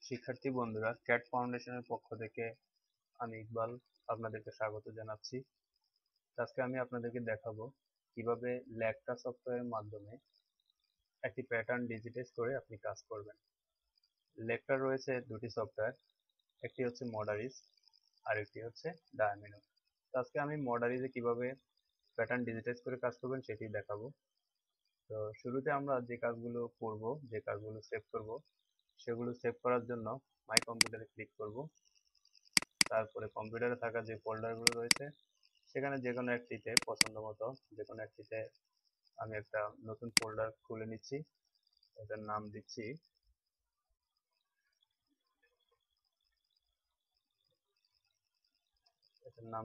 শিক্ষার্থী বন্ধুরা, ক্যাট ফাউন্ডেশনের পক্ষ থেকে আমি ইকবাল আপনাদেরকে স্বাগত জানাচ্ছি। আজকে আমি আপনাদেরকে দেখাবো কিভাবে ল্যাকটা সফটওয়্যারের মাধ্যমে একটি প্যাটার্ন ডিজিটাইজ করে আপনি কাজ করবেন। ল্যাকটা রয়েছে দুটি সফটওয়্যার, একটি হচ্ছে মডারিস আর একটি হচ্ছে ডায়ামিনো। আজকে আমি মডারিসে কিভাবে প্যাটার্ন ডিজিটাইজ করে কাজ করবেন সেটি দেখাবো। তো শুরুতে আমরা যে কাজগুলো করব, যে কাজগুলো সেভ করব, সেগুলো সেভ করার জন্য মাই কম্পিউটারে ক্লিক করব। তারপরে কম্পিউটারে থাকা যে ফোল্ডারগুলো রয়েছে সেখানে যে কোনো একটিতে পছন্দ মতো যে কোনো একটিতে আমি একটা নতুন ফোল্ডার খুলে নিচ্ছি। এটার নাম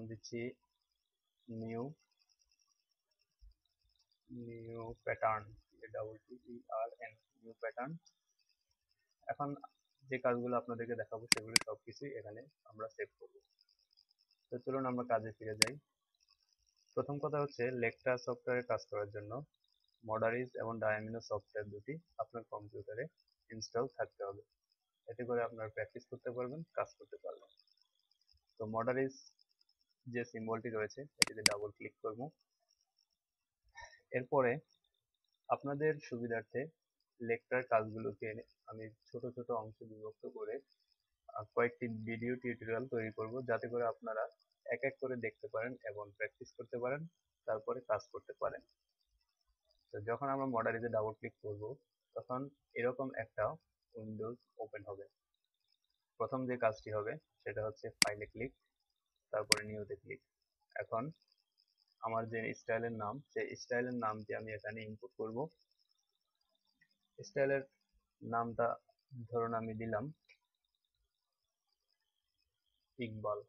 দিচ্ছি new new pattern, DOUBLE new pattern. এখন যে কাজগুলো আপনাদেরকে দেখাবো সেগুলো সবকিছুই এখানে আমরা সেভ করব। তো চলুন আমরা কাজে ফিরে যাই। প্রথম কথা হচ্ছে লেকটা সফটওয়্যারে কাজ করার জন্য মডারিস এবং ডায়ামিনো সফটওয়্যার দুটি আপনার কম্পিউটারে ইনস্টল থাকতে হবে। এতে করে আপনারা প্র্যাকটিস করতে পারবেন, কাজ করতে পারবেন। তো মডারিস যে সিম্বলটি রয়েছে এটিতে ডাবল ক্লিক করব। এরপরে আপনাদের সুবিধার্থে লেকটার কাজগুলোকে আমি ছোট ছোট অংশে বিভক্ত করে কয়েকটি ভিডিও টিউটোরিয়াল তৈরি করব, যাতে করে আপনারা এক এক করে দেখতে পারেন এবং প্র্যাকটিস করতে পারেন, তারপরে কাজ করতে পারেন। তো যখন আমরা মডারিসে ডাবল ক্লিক করব তখন এরকম একটা উইন্ডোজ ওপেন হবে। প্রথম যে কাজটি হবে সেটা হচ্ছে ফাইলে ক্লিক, তারপরে নিউতে ক্লিক। এখন আমার যে স্টাইলের নাম, সেই স্টাইলের নামটি আমি এখানে ইনপুট করব। স্টাইলের নামটা ধরুন আমি দিলাম ইকবাল,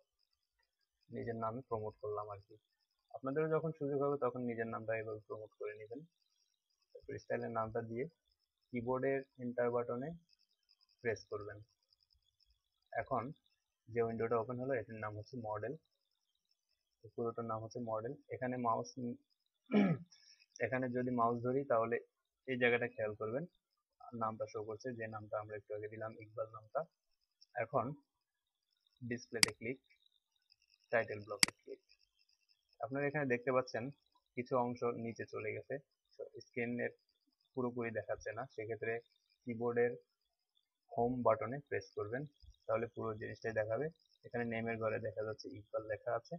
নিজের নামে প্রমোট করলাম আর কি। আপনাদেরও যখন সুযোগ হবে তখন নিজের নামটা এভাবে প্রমোট করে নেবেন। তারপর স্টাইলের নামটা দিয়ে কিবোর্ডের এন্টার বাটনে প্রেস করবেন। এখন যে উইন্ডোটা ওপেন হলো এটির নাম হচ্ছে মডেল, পুরোটার নাম হচ্ছে মডেল। এখানে যদি মাউস ধরি তাহলে এই জায়গাটা খেয়াল করবেন, নামটা শো করছে, যে নামটা আমরা একটু আগে দিলাম ইকবাল নামটা। এখন ডিসপ্লেতে ক্লিক, টাইটেল ব্লকে ক্লিক। আপনারা এখানে দেখতে পাচ্ছেন কিছু অংশ নিচে চলে গেছে, স্ক্রিনের পুরোপুরি দেখাচ্ছে না। সেক্ষেত্রে কিবোর্ডের হোম বাটনে প্রেস করবেন, তাহলে পুরো জিনিসটাই দেখাবে। এখানে নেমের ঘরে দেখা যাচ্ছে ইকবাল লেখা আছে।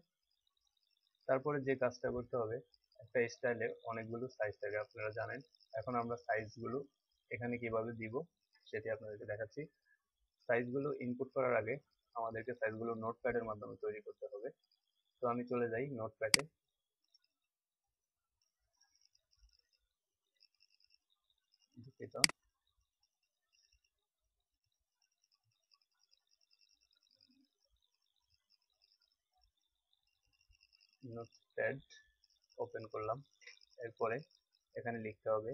তারপরে যে কাজটা করতে হবে, একটা স্টাইলে অনেকগুলো সাইজ থাকে আপনারা জানেন। এখন আমরা সাইজগুলো এখানে কিভাবে দিব সেটি আপনাদেরকে দেখাচ্ছি। সাইজগুলো ইনপুট করার আগে আমাদেরকে সাইজগুলো নোটপ্যাডের মাধ্যমে তৈরি করতে হবে। তো আমি চলে যাই নোটপ্যাডে। দুঃখিত, নোটপ্যাড ওপেন করলাম। এরপরে এখানে লিখতে হবে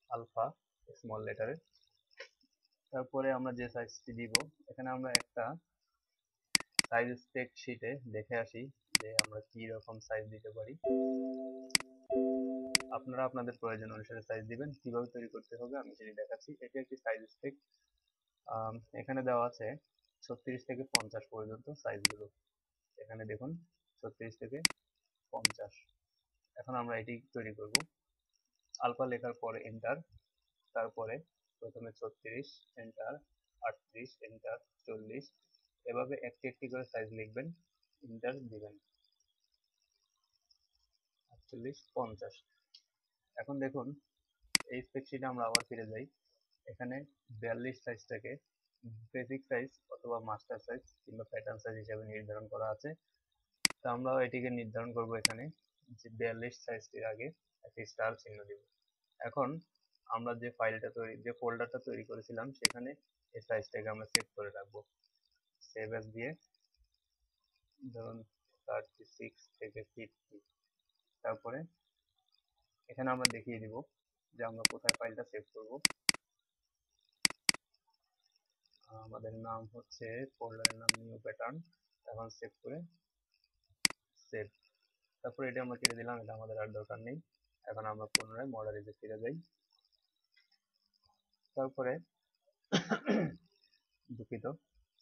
আলফা স্মল লেটারে। তারপরে আমরা যে সাইজটি দিব, এখানে আমরা একটা সাইজ স্প্রেড শিটে দেখে আসি যে আমরা কি রকম সাইজ দিতে পারি। আপনারা আপনাদের প্রয়োজন অনুসারে সাইজ দিবেন। কিভাবে তৈরি করতে হবে আমি সেটি দেখাচ্ছি। এটি একটি সাইজ স্পেক। এখানে দেওয়া আছে 36 থেকে 50 পর্যন্ত সাইজগুলো। এখানে দেখুন 36 থেকে 50। এখন আমরা এটি তৈরি করব। আলফা লেখার পরে এন্টার, তারপরে প্রথমে 36 এন্টার, 38 এন্টার, 40, এভাবে একটি একটি করে সাইজ লিখবেন, এন্টার দিবেন। 48, 50। এখন দেখুন এই স্প্রেডশিটে আমরা আবার ফিরে যাই। এখানে 42 সাইজটাকে বেসিক সাইজ অথবা মাস্টার সাইজ কিংবা প্যাটার্ন সাইজ হিসেবে নির্ধারণ করা আছে। তো আমরা এটিকে নির্ধারণ করব এখানে যে 42 সাইজটির আগে একটি স্টার চিহ্ন দিব। এখন আমরা যে ফোল্ডারটা তৈরি করেছিলাম সেখানে এই সাইজটাকে আমরা সেভ করে রাখবো। সেভ অ্যাজ দিয়ে ধরুন 36 থেকে 50। তারপরে এখানে আমরা দেখিয়ে দিব যে আমরা কোথায় ফাইলটা সেভ করব। আমাদের নাম হচ্ছে, ফোল্ডারের নাম নিউ প্যাটার্ন। এখন সেভ করে সেভ। তারপরে এটা আমরা কেটে দিলাম, এটা আমাদের আর দরকার নেই। এখন আমরা পুনরায় মডারিসে ফিরে যাই। তারপরে দুঃখিত,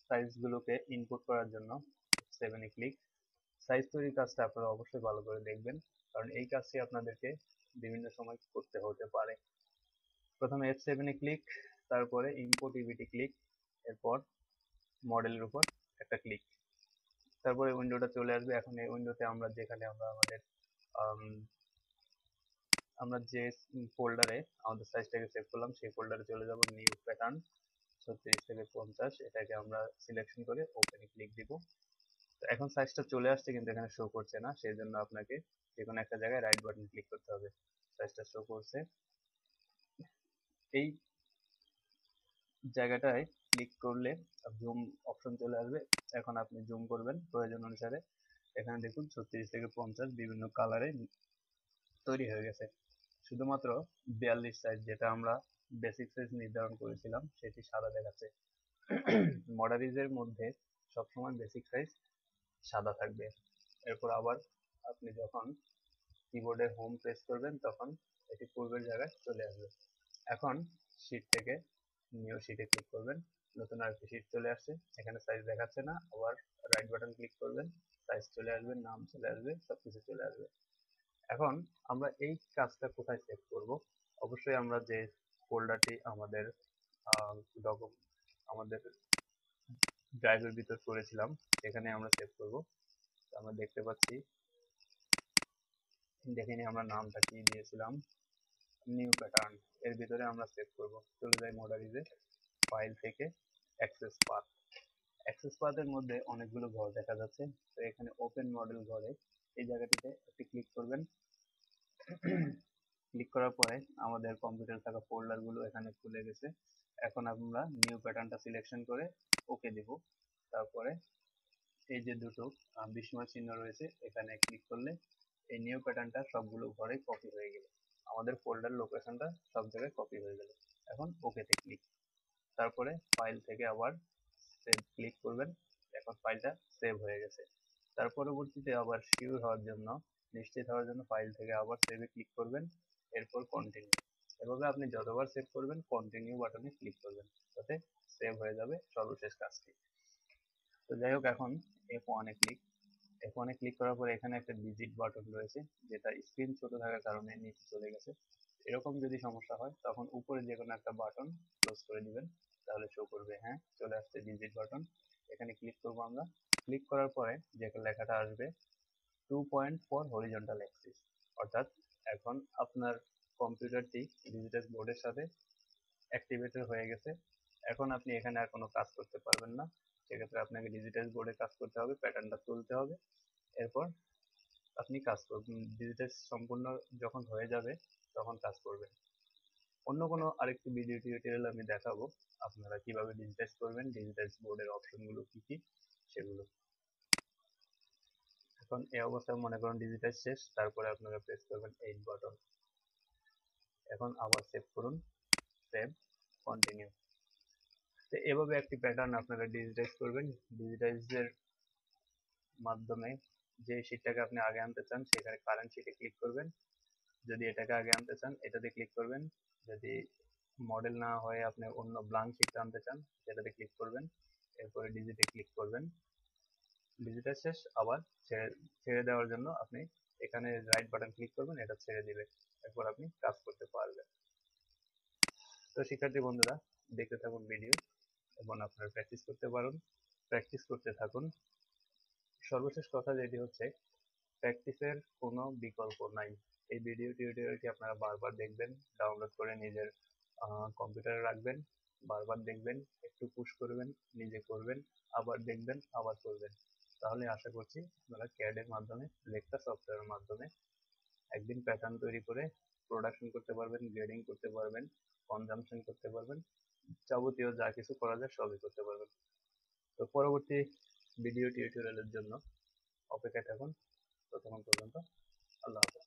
সাইজগুলোকে ইনপুট করার জন্য F7 এ ক্লিক। সাইজ তৈরির কাজটা আপনারা অবশ্যই ভালো করে দেখবেন, কারণ এই কাজটি আপনাদেরকে বিভিন্ন সময় করতে হতে পারে। প্রথমে F7 এ ক্লিক, তারপরে ইম্পোর্ট ইভিটি ক্লিক, এরপর মডেলের উপর একটা ক্লিক, তারপরে উইন্ডোটা চলে আসবে। এখন এই উইন্ডোতে আমরা যেখানে আমরা যে ফোল্ডারে আমাদের সাইজটাকে সেভ করলাম সেই ফোল্ডারে চলে যাব। নিউ প্যাটার্ন 36 থেকে 50, এটাকে আমরা সিলেকশন করে ওপেনে ক্লিক দিব। তো এখন সাইজটা চলে আসছে কিন্তু এখানে শো করছে না, সেই জন্য আপনাকে যে কোনো একটা জায়গায় রাইট বাটন ক্লিক করতে হবে। সাইজটা শো করছে, এই জায়গাটায় ক্লিক করলে জুম অপশন চলে আসবে। এখন আপনি জুম করবেন প্রয়োজন অনুসারে। এখানে দেখুন 36 থেকে 50 বিভিন্ন কালারে তৈরি হয়ে গেছে। শুধুমাত্র 42 সাইজ, যেটা আমরা বেসিক সাইজ নির্ধারণ করেছিলাম, সেটি সাদা দেখাচ্ছে। মডারিজের মধ্যে সবসময় বেসিক সাইজ সাদা থাকবে। এরপর আবার আপনি যখন কিবোর্ডে হোম প্রেস করবেন তখন এটি পূর্বের জায়গায় চলে আসবে। এখন শীট থেকে নিউ শীটে ক্লিক করবেন, নতুন আরেকটি শীট চলে আসছে। এখানে সাইজ দেখাচ্ছে না, আবার রাইট বাটন ক্লিক করবেন, সাইজ চলে আসবে, নাম চলে আসবে, সবকিছু চলে আসবে। এখন আমরা এই কাজটা কোথায় সেভ করব? অবশ্যই আমরা যে ফোল্ডারটি আমাদের আমাদের ড্রাইভের ভিতর করেছিলাম সেখানে আমরা সেভ করব। আমরা দেখতে পাচ্ছি, দেখে আমরা নামটা কি দিয়েছিলাম, নিউ প্যাটার্ন, এর ভিতরে আমরা সেভ করব। চলে যাই মডারিজে, ফাইল থেকে অ্যাক্সেস পাথ। অ্যাক্সেস পাথের মধ্যে অনেকগুলো ঘর দেখা যাচ্ছে, তো এখানে ওপেন মডেল ঘরে এই জায়গাটিতে একটি ক্লিক করবেন। ক্লিক করার পরে আমাদের কম্পিউটারে থাকা ফোল্ডারগুলো এখানে খুলে গেছে। এখন আমরা নিউ প্যাটার্নটা সিলেকশন করে ওকে দেব। তারপরে এই যে দুটো বিস্ময় চিহ্ন রয়েছে এখানে ক্লিক করলে এই নিউ প্যাটার্নটা সবগুলো ঘরে কপি হয়ে গেল, আমাদের ফোল্ডার লোকেশনটা সব জায়গায় কপি হয়ে গেল। এখন ওকেতে ক্লিক, তারপরে ফাইল থেকে আবার সেভ ক্লিক করবেন। এখন ফাইলটা সেভ হয়ে গেছে। তার পরবর্তীতে আবার শিওর হওয়ার জন্য, নিশ্চিত হওয়ার জন্য ফাইল থেকে আবার সেভে ক্লিক করবেন, এরপর কন্টিনিউ। এভাবে আপনি যতবার সেভ করবেন কন্টিনিউ বাটনে ক্লিক করবেন, তাতে সেভ হয়ে যাবে সর্বশেষ কাজটি। তো যাই হোক, এখন F1 এ ক্লিক। F1 এ ক্লিক করার পরে এখানে একটা ডিজিট বাটন রয়েছে, যেটা স্ক্রিন ছোট থাকার কারণে নিচে চলে গেছে। এরকম যদি সমস্যা হয় তখন উপরে যে কোনো একটা বাটন ক্লোজ করে দিবেন, তাহলে শো করবে। হ্যাঁ, চলে আসছে ডিজিট বাটন। এখানে ক্লিক করবো আমরা। ক্লিক করার পরে যে লেখাটা আসবে 2.4 হরিজন্টাল অ্যাক্সিস, অর্থাৎ এখন আপনার কম্পিউটারটি ডিজিটাল বোর্ডের সাথে অ্যাক্টিভেটেড হয়ে গেছে। এখন আপনি এখানে আর কোনো কাজ করতে পারবেন না, সেক্ষেত্রে আপনাকে ডিজিটাল বোর্ডে কাজ করতে হবে, প্যাটার্নটা তুলতে হবে, এরপর আপনি কাজ করবেন। ডিজিটাল সম্পূর্ণ যখন হয়ে যাবে তখন কাজ করবেন। অন্য কোনো আরেকটি ভিডিও টিউটোরিয়াল আমি দেখাবো আপনারা কিভাবে ডিজিটাইজ করবেন, ডিজিটাইজ বোর্ডের অপশনগুলো কি কি সেগুলো। এখন এই অবস্থায় মনে করুন ডিজিটাইজ শেষ, তারপরে আপনারা প্রেস করবেন 8 বাটন। এখন আবার সেভ করুন, সেভ, কন্টিনিউ। তো এভাবে একটি প্যাটার্ন আপনারা ডিজিটাইজ করবেন। ডিজিটাইজের মাধ্যমে যে শীটটাকে আপনি আগে আনতে চান সেখানে কারেন্ট শীটে ক্লিক করবেন, যদি এটাকে আগে আনতে চান এটাতে ক্লিক করবেন, যদি মডেল না হয়ে আপনি অন্য ব্ল্যাঙ্ক শীটটা আনতে চান সেটাতে ক্লিক করবেন, এরপরে ডিজিটে ক্লিক করবেন। ডিজিটাল শেষ, আবার ছেড়ে দেওয়ার জন্য আপনি এখানে রাইট বাটন ক্লিক করবেন, এটা ছেড়ে দিবে, এরপর আপনি কাজ করতে পারবেন। তো শিক্ষার্থী বন্ধুরা, দেখতে থাকুন ভিডিও এবং আপনারা প্র্যাকটিস করতে পারুন, প্র্যাকটিস করতে থাকুন। সর্বশেষ কথা যেটি হচ্ছে, প্র্যাকটিসের কোনো বিকল্প নাই। এই ভিডিও টিউটোরিয়ালটি আপনারা বারবার দেখবেন, ডাউনলোড করে নিজের কম্পিউটারে রাখবেন, বারবার দেখবেন, একটু পুশ করবেন, নিজে করবেন, আবার দেখবেন, আবার করবেন। তাহলে আশা করছি আপনারা CAD এর মাধ্যমে, লেকচার সফটওয়্যারের মাধ্যমে একদিন প্যাটার্ন তৈরি করে প্রোডাকশন করতে পারবেন, গ্রেডিং করতে পারবেন, কনজাম্পশন করতে পারবেন, যাবতীয় যা কিছু করা যায় সবই করতে পারবেন। তো পরবর্তী ভিডিও টিউটোরিয়ালের জন্য অপেক্ষায় থাকুন। ততক্ষণ পর্যন্ত আল্লাহ হাফেজ।